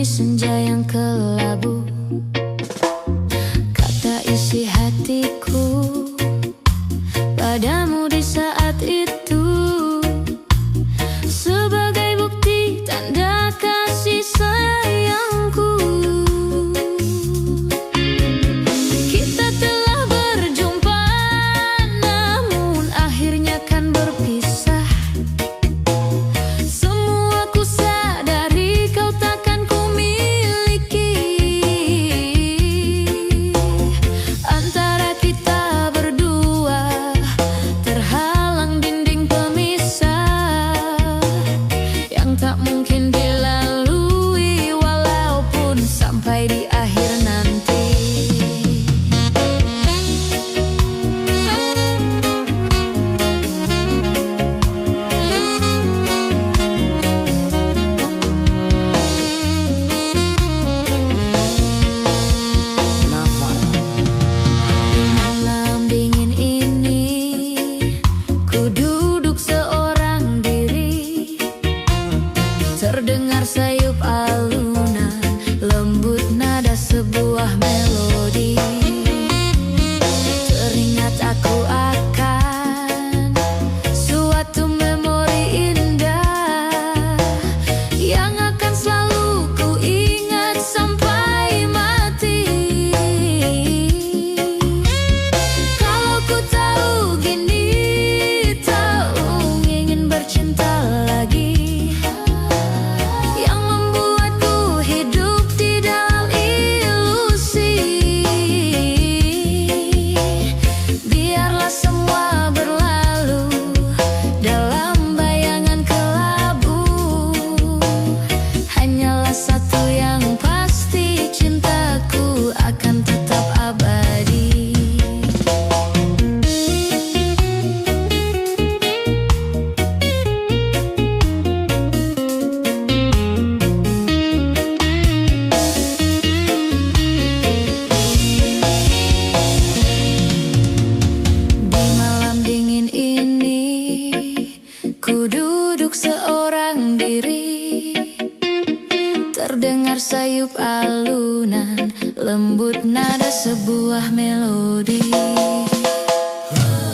di senja yang kelabu. Kata isi hatiku padamu di saat itu, sebagai bukti tanda kasih sayangku. Kita telah berjumpa, namun akhirnya kan berpisah. Semua ku sadari kau takkan ku miliki. Antara kita berdua terhalang dinding pemisah yang tak mungkin dilalui walaupun sampai di akhir nanti. Di malam dingin ini, ku duduk seorang diri, terdengar sayup alunan, lembut nada sebuah melodi. Teringat aku akan suatu memori indah yang akan selalu ku ingat sampai mati. Kalau ku tahu gini, tak ingin bercinta lagi, yang membuatku hidup di dalam ilusi. Biarlah semua berlalu dalam bayangan kelabu. Hanyalah satu yang pasti, cintaku akan tetap abadi. Di malam dingin ini, ku duduk seorang diri, terdengar sayup alunan, lembut nada sebuah melodi.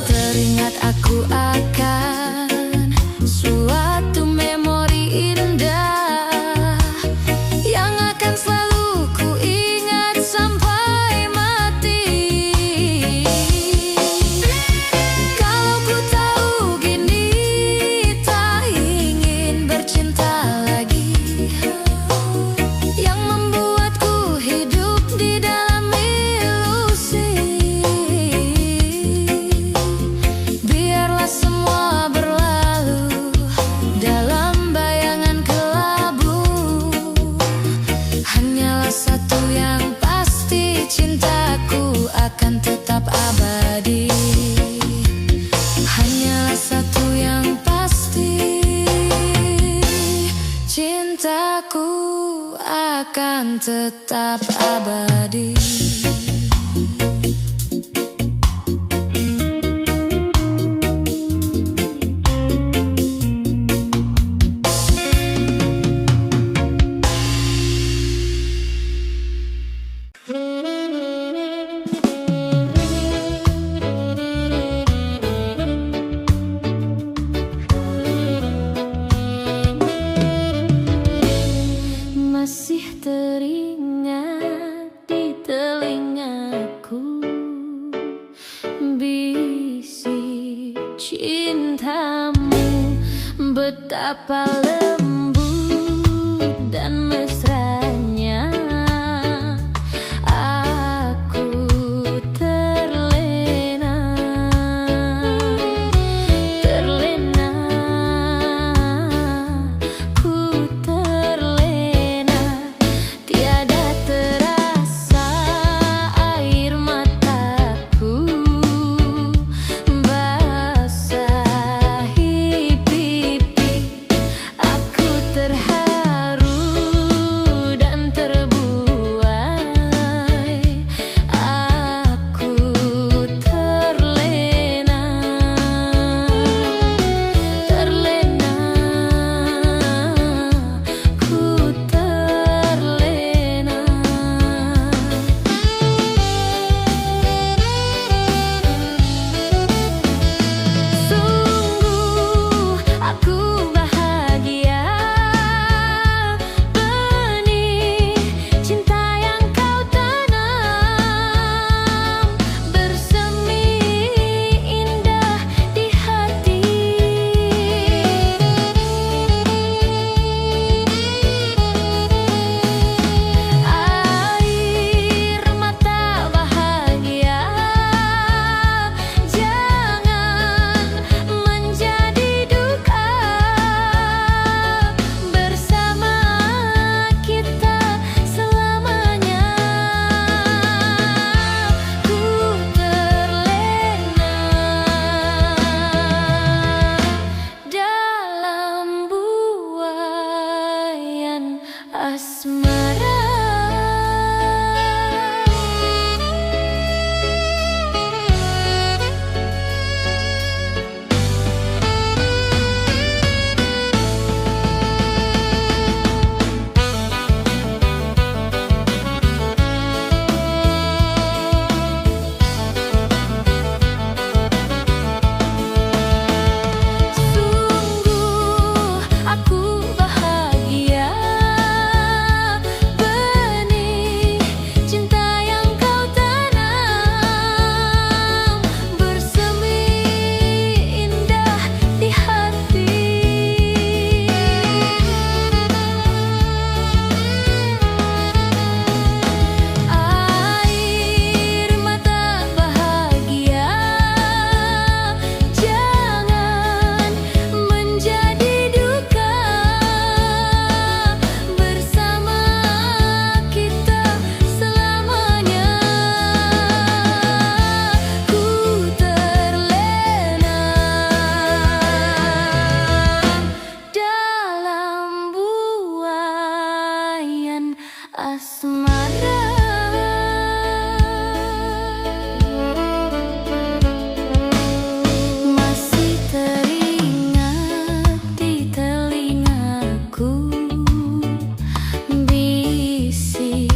Teringat aku akan suatu memori indah yang akan selalu ku ingat sampai mati. Kalau ku tahu gini, tak ingin bercinta lagi, yang membuatku hidup di dalam ilusi. Biarlah semua berlalu dalam bayangan kelabu. Hanyalah satu yang pasti, cintaku akan tetap abadi. Hanyalah satu yang pasti, cintaku akan tetap abadi. Masih teringat di telingaku bisik cintamu, betapa lembut dan mesranya. Aku terlena, terlena, ku terlena. Tiada terasa air mataku basahi pipi. asmara. Sungguh aku bahagia, benih cinta yang kau tanam bersemi indah di hati. Air mata bahagia jangan menjadi duka, bersama kita selamanya. Ku terlena dalam buayan asmara. Masih teringat di telingaku bisik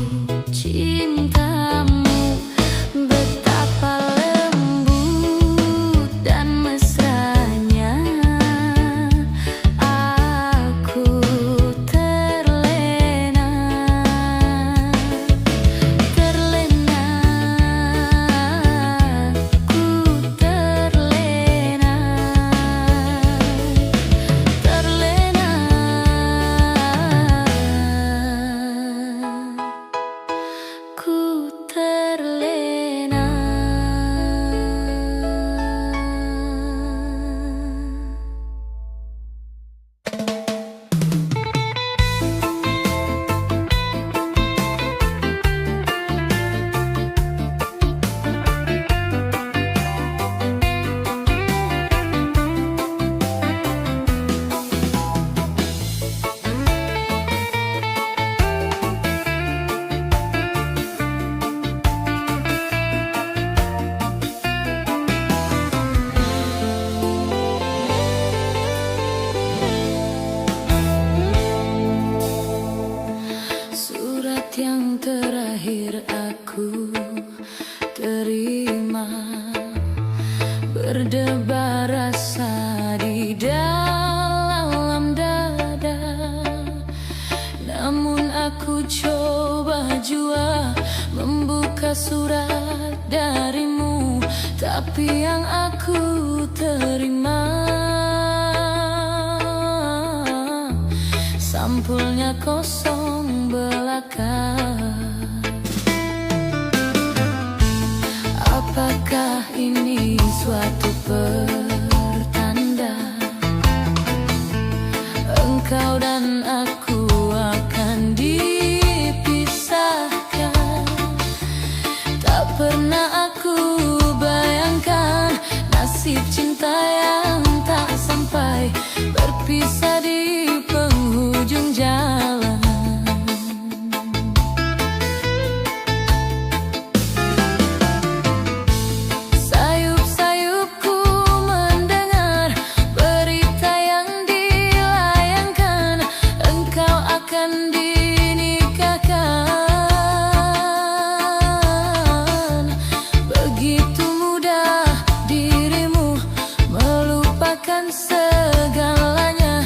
cintamu, betapa lembut dan mesranya. Aku terlena, terlena, ku terlena, terlena, ku terlena. Surat yang terakhir aku terima, berdebar rasa di dalam dada. Namun aku coba jua membuka surat darimu, tapi yang aku terima sampulnya kosong belaka. Apakah ini suatu pertanda engkau dan aku akan dipisahkan? Tak pernah aku bayangkan nasib cinta yang tak sampai, berpisah di penghujung jalan. Sayup-sayupku mendengar berita yang dilayangkan, engkau akan dinikahkan. Begitu mudah dirimu melupakan segalanya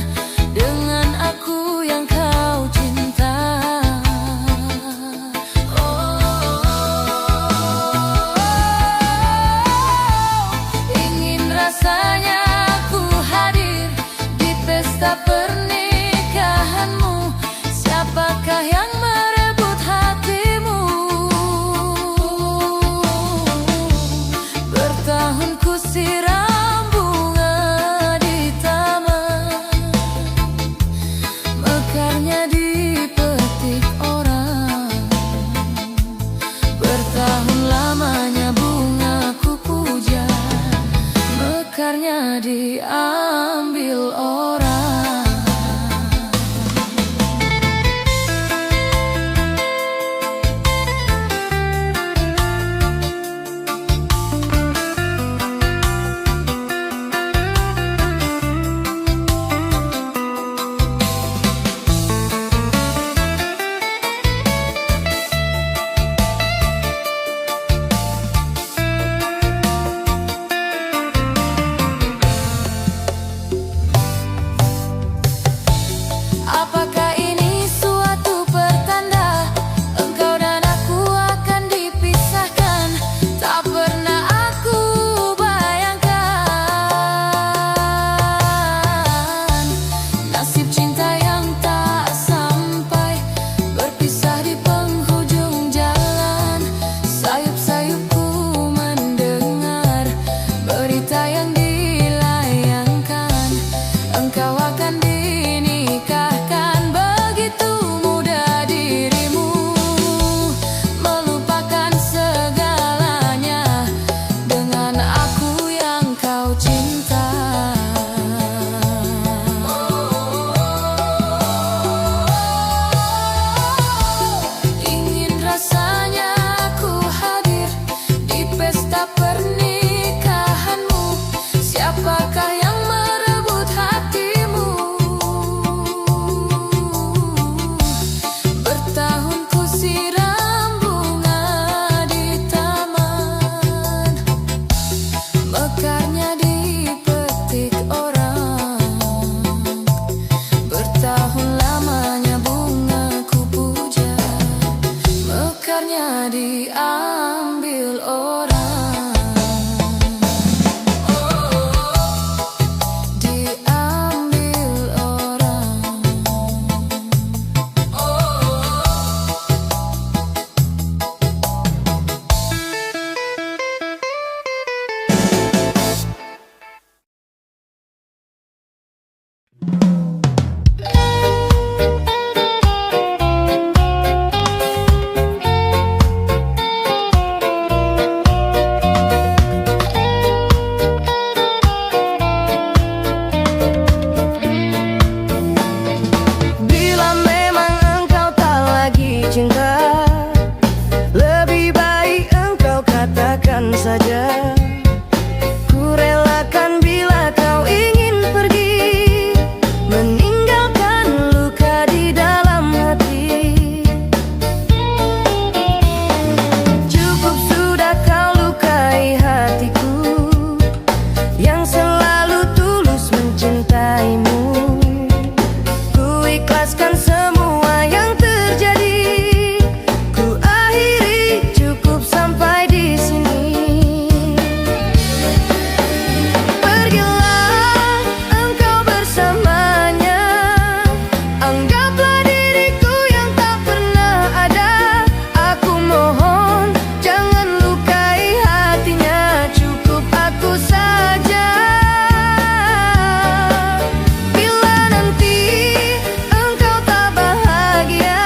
pacarnya diambil orang. Diambil orang. Bila memang engkau tak lagi cinta, lebih baik engkau katakan saja. Ku relakan bila kau ingin pergi, meninggalkan luka di dalam hati. Cukup sudah kau lukai hatiku yang selalu tulus mencintaimu. Ku ikhlaskan semua yang terjadi, ku akhiri cukup sampai di sini. Pergilah engkau bersamanya, anggaplah diriku yang tak pernah ada. Aku mohon jangan lukai hatinya, cukup aku saja. Bila nanti engkau tak bahagia,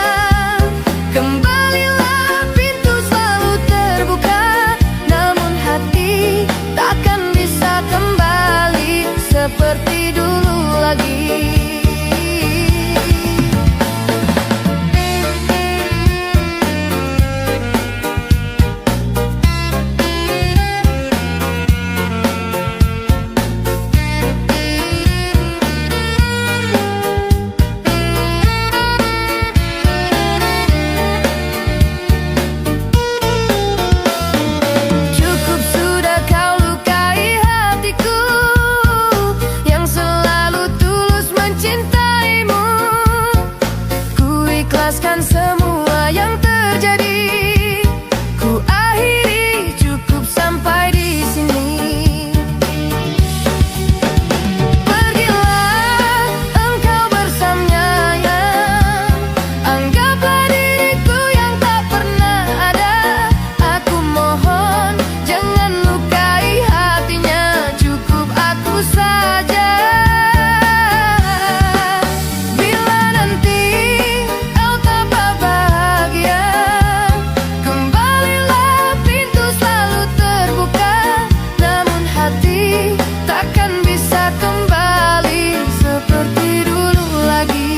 kembalilah, pintu selalu terbuka. Namun hati takkan bisa kembali seperti dulu lagi. Cukup sudah kau lukai hatiku yang selalu tulus mencintaimu. Ku ikhlaskan semua yang terjadi, ku akhiri cukup sampai di sini. Pergilah engkau bersamanya, anggaplah diriku yang tak pernah ada. Aku mohon jangan lukai hatinya, cukup aku saja. Bila nanti kau tak bahagia, kembalilah, pintu selalu terbuka. Namun hati takkan bisa kembali seperti dulu lagi.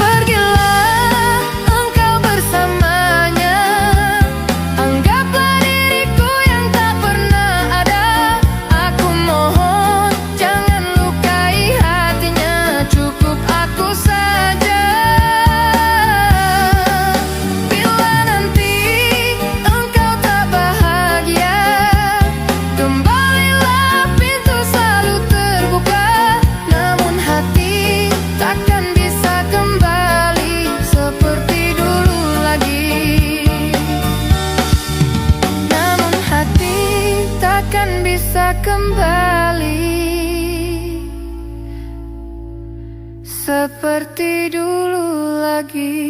Pergilah engkau bersamanya, anggaplah diriku yang tak pernah ada. Aku mohon jangan lukai hatinya, cukup aku saja. Bila nanti engkau tak bahagia, kembalilah, pintu selalu terbuka. Namun hati takkan bisa kembali seperti dulu lagi. Namun hati takkan bisa kembali seperti dulu lagi.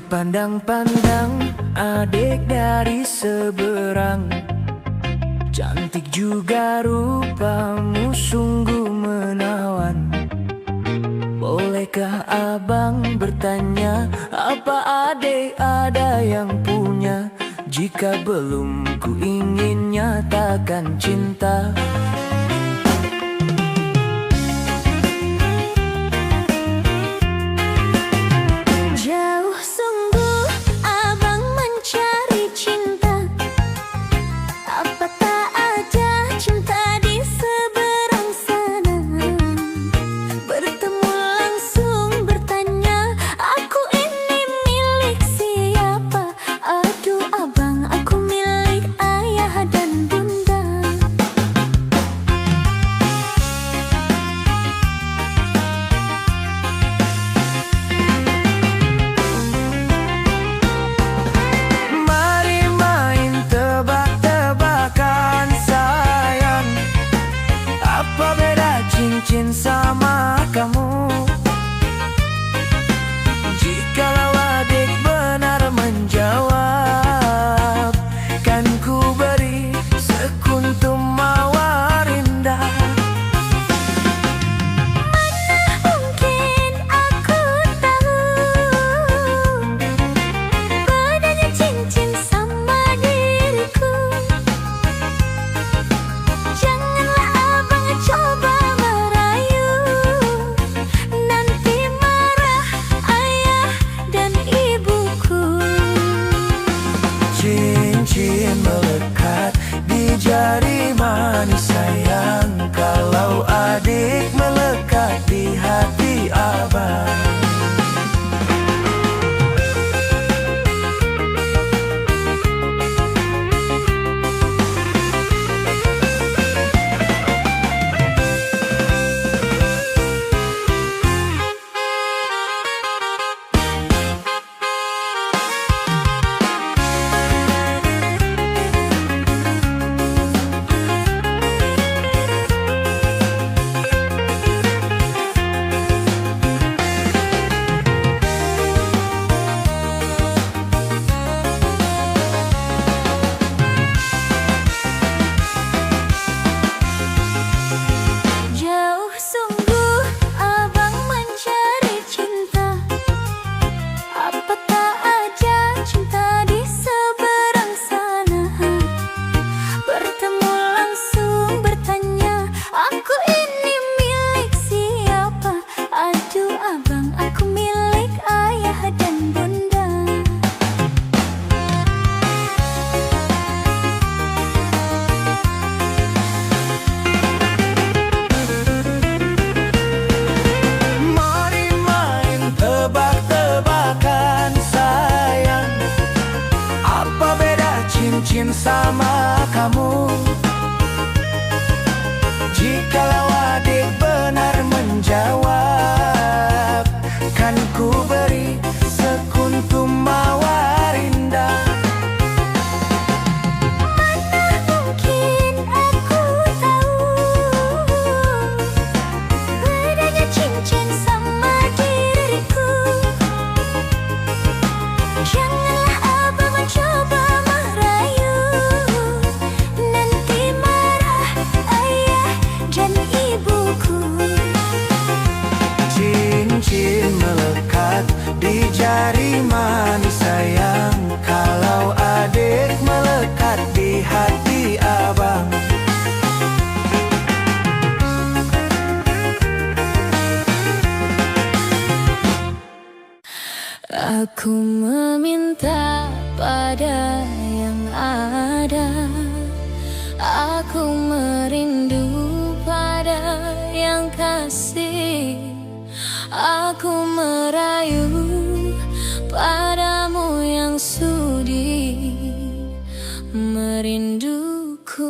Pandang-pandang adik dari seberang, cantik juga rupamu sungguh menawan. Bolehkah abang bertanya, apa adik ada yang punya? Jika belum, ku ingin nyatakan cinta. Cincin sama kamu, jikalau adik benar menjawab, kan ku beri sekuntum mawar indah. Mana mungkin aku tahu padanya cincin sama diriku. Janganlah abang coba melekat di jari manis sayang, kalau adik melekat di hati abang. Cincin sama kamu, jikalau adik benar menjawab, kan ku beri sekuntum mawar indah. Mana mungkin aku tahu padanya cincin sama diriku. Janganlah abang mencoba melekat di jari manis sayang, kalau adik melekat di hati abang. Aku meminta pada yang ada, aku merindu pada yang kasih. Aku merayu padamu yang sudi merinduku.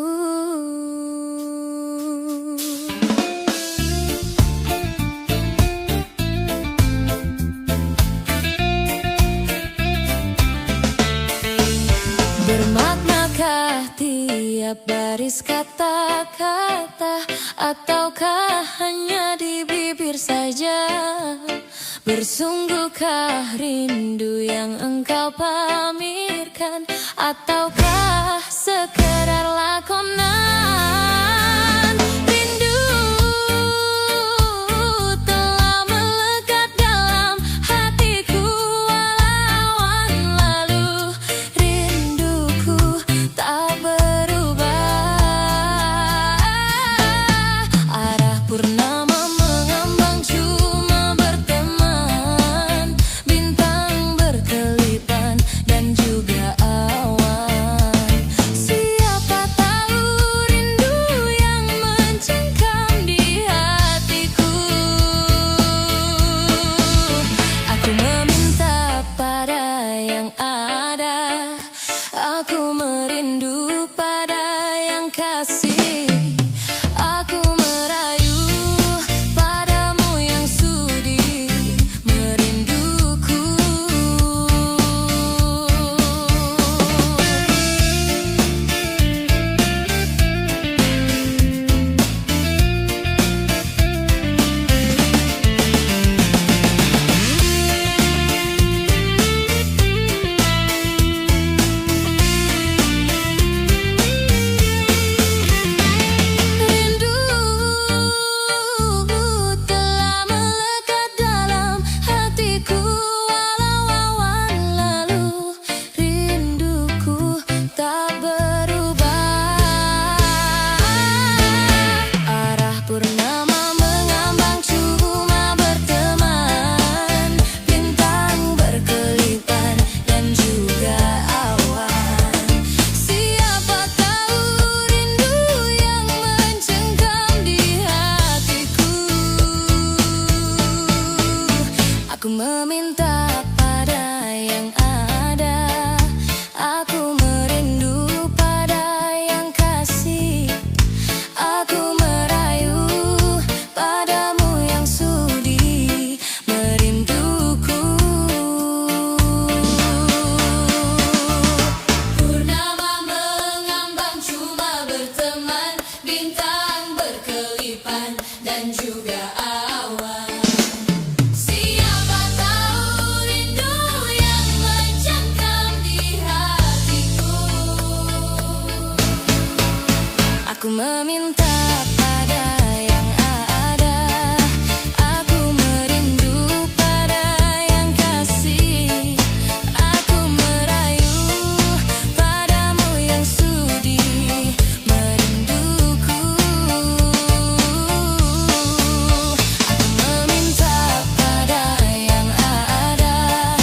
Bermaknakah tiap baris kata-kata, ataukah hanya di bibir saja? Bersunggukah rindu yang engkau pamerkan, ataukah sekedar lakonan? Rindu telah melekat dalam hatiku walau lalu. Rinduku tak berubah. Arah purnama mengambang cuma berteman, bintang berkelipan dan juga awan. Siapa tahu rindu yang mencengkam di hatiku. Aku meminta pada yang ada, aku merindu pada yang kasih. Aku merayu padamu yang sudi merinduku. Rindu telah melekat dalam hatiku walau awan lalu. Rinduku tak berubah. Arah purnama mengambang cuma berteman, bintang berkelipan dan juga awan. Siapa tahu rindu yang mencengkam di hatiku. Aku meminta pada yang ada, aku merindu pada yang kasih. Aku merayu padamu yang sudi merinduku. Purnama mengambang cuma berteman, bintang berkelipan dan juga awan. Siapa tahu rindu yang mencengkam di hatiku. Aku meminta pada yang ada, aku merindu pada yang kasih. Aku merayu padamu yang sudi merinduku. Aku meminta pada yang ada,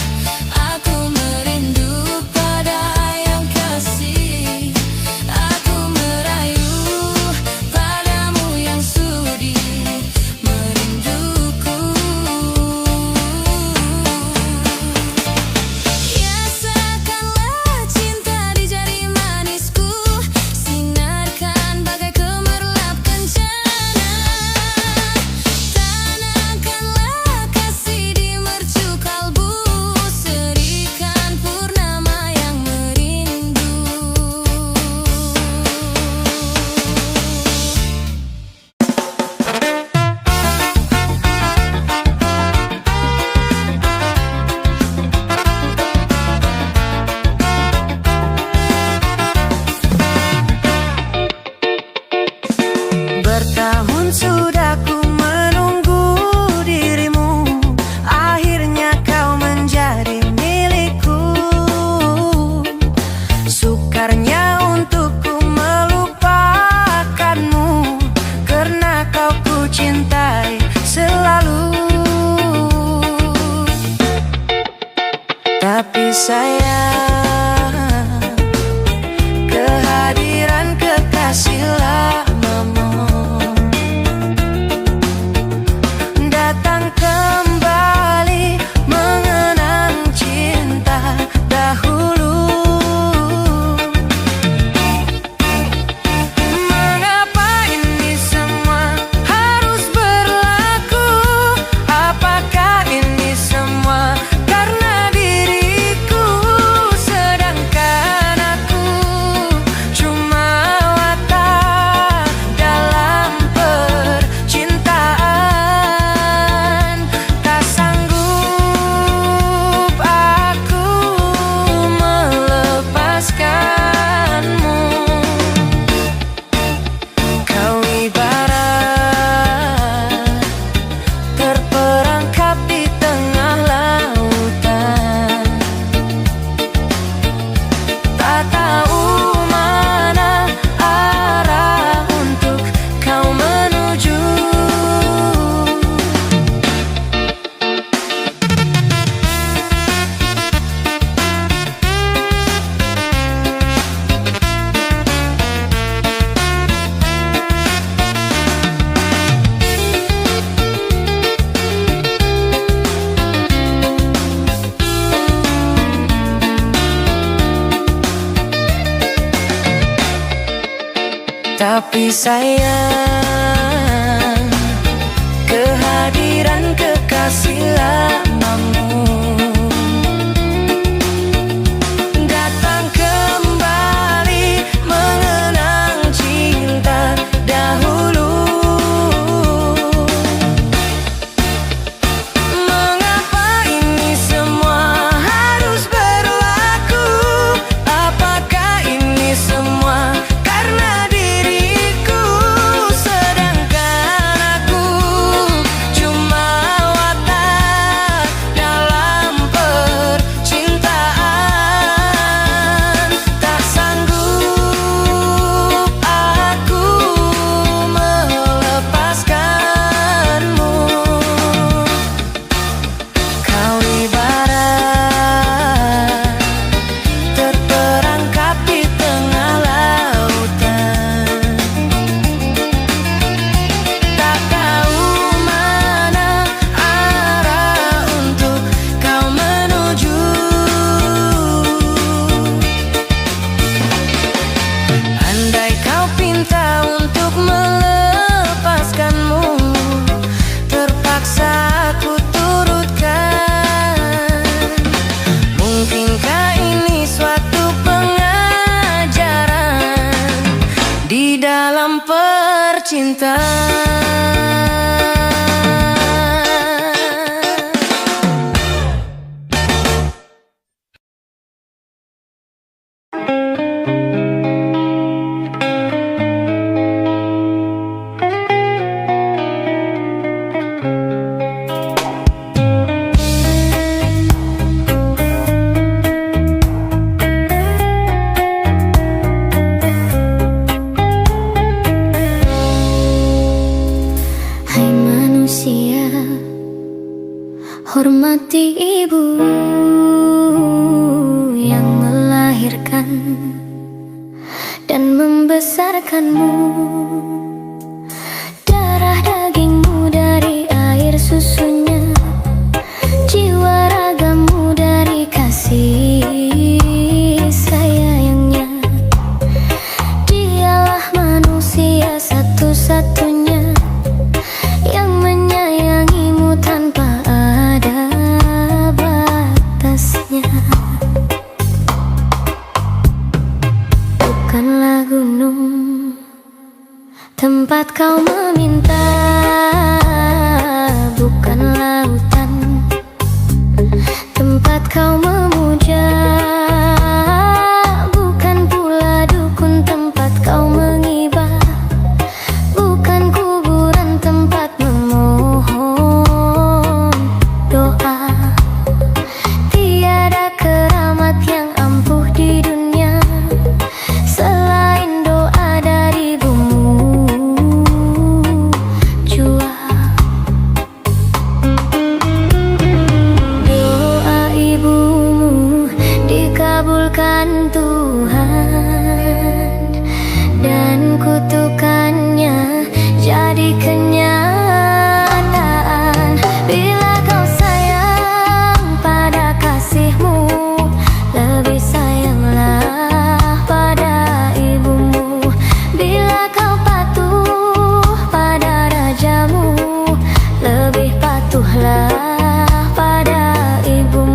aku merindu pada yang kasih. Aku merayu padamu yang sudi merinduku. Hiaskanlah cinta di jari manisku, sinarkan bagai gemerlap kencana. Tanamkanlah kasih di mercu kalbu, serikan purnama yang merindu. Bertahun sudah ku menunggu dirimu, akhirnya kau menjadi milikku. Sukarnya untukku melupakanmu, karena kau ku cintai selalu. Tapi sayang, kehadiran kekasih lamamu datang kembali mengenang cinta dahulu. Mengapa ini semua harus berlaku? Apakah ini semua karena diriku? Tapi sayang, kehadiran kekasih lamamu datang kembali mengenang cinta dahulu. Mengapa ini semua harus berlaku? Apakah ini semua karena diriku? Sedangkan aku cuma watak dalam percintaan. Tak sanggup aku melepaskanmu. Kau ibarat terperangkap di tengah lautan, tak tahu mana arah untuk kau menuju. Andai kau pinta untuk melepaskanmu, terpaksa aku turutkan. Mungkinkah ini suatu pengajaran di dalam percintaan? Hai manusia, hormati ibu yang melahirkan dan membesarkanmu. Darah dagingmu dari air susunya, jiwa ragamu dari kasih sayangnya. Dialah manusia satu-satunya yang menyayangimu tanpa ada batasnya. Bukanlah gunung tempat kau meminta, bukan lautan tempat kau memuja, bukan pula dukun tempat kau mengibah, bukan kuburan tempat memohon doa. Tiada keramat yang ampuh di dunia selain doa dari ibumu jua. Doa ibumu dikabulkan Tuhan dan kutukannya jadi kenyataan. Bila kau sayang pada kasihmu, lebih sayanglah pada ibumu. Bila kau patuh pada rajamu, lebih patuhlah pada ibumu.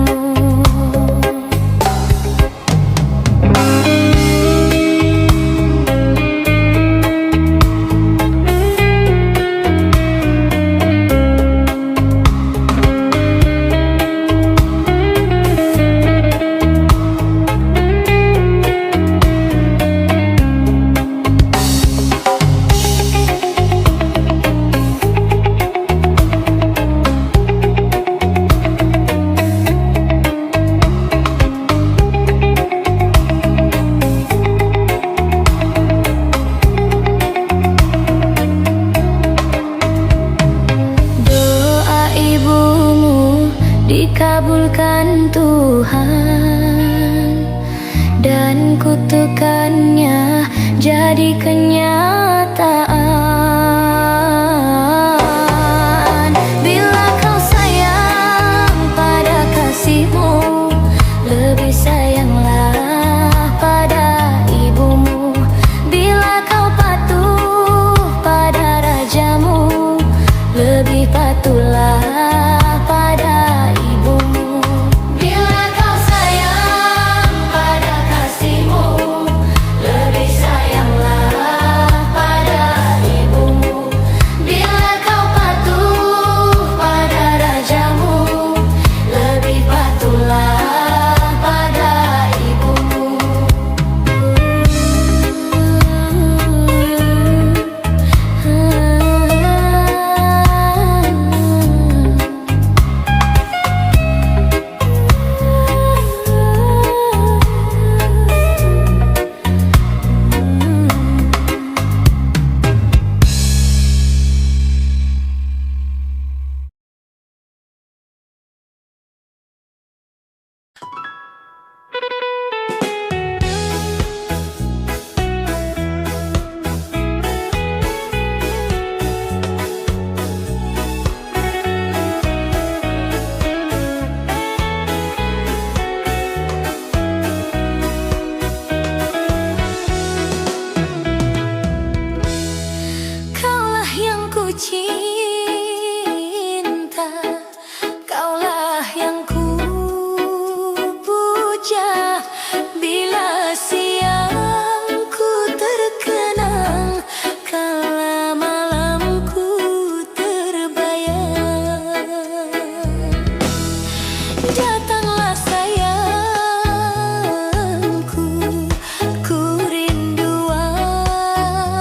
Dikabulkan Tuhan dan kutukannya jadi kenyataan. Bila kau sayang pada kasihmu, lebih sayanglah pada ibumu. Bila kau patuh datanglah sayangku, ku rindu wajahmu,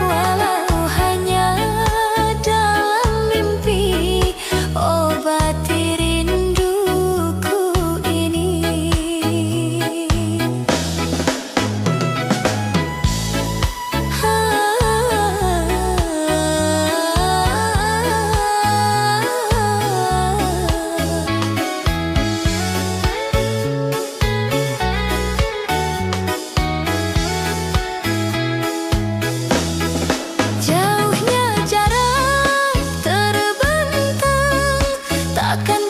walau hanya dalam mimpi, obati rinduku ini. Jauhnya jarak terbentang, takkan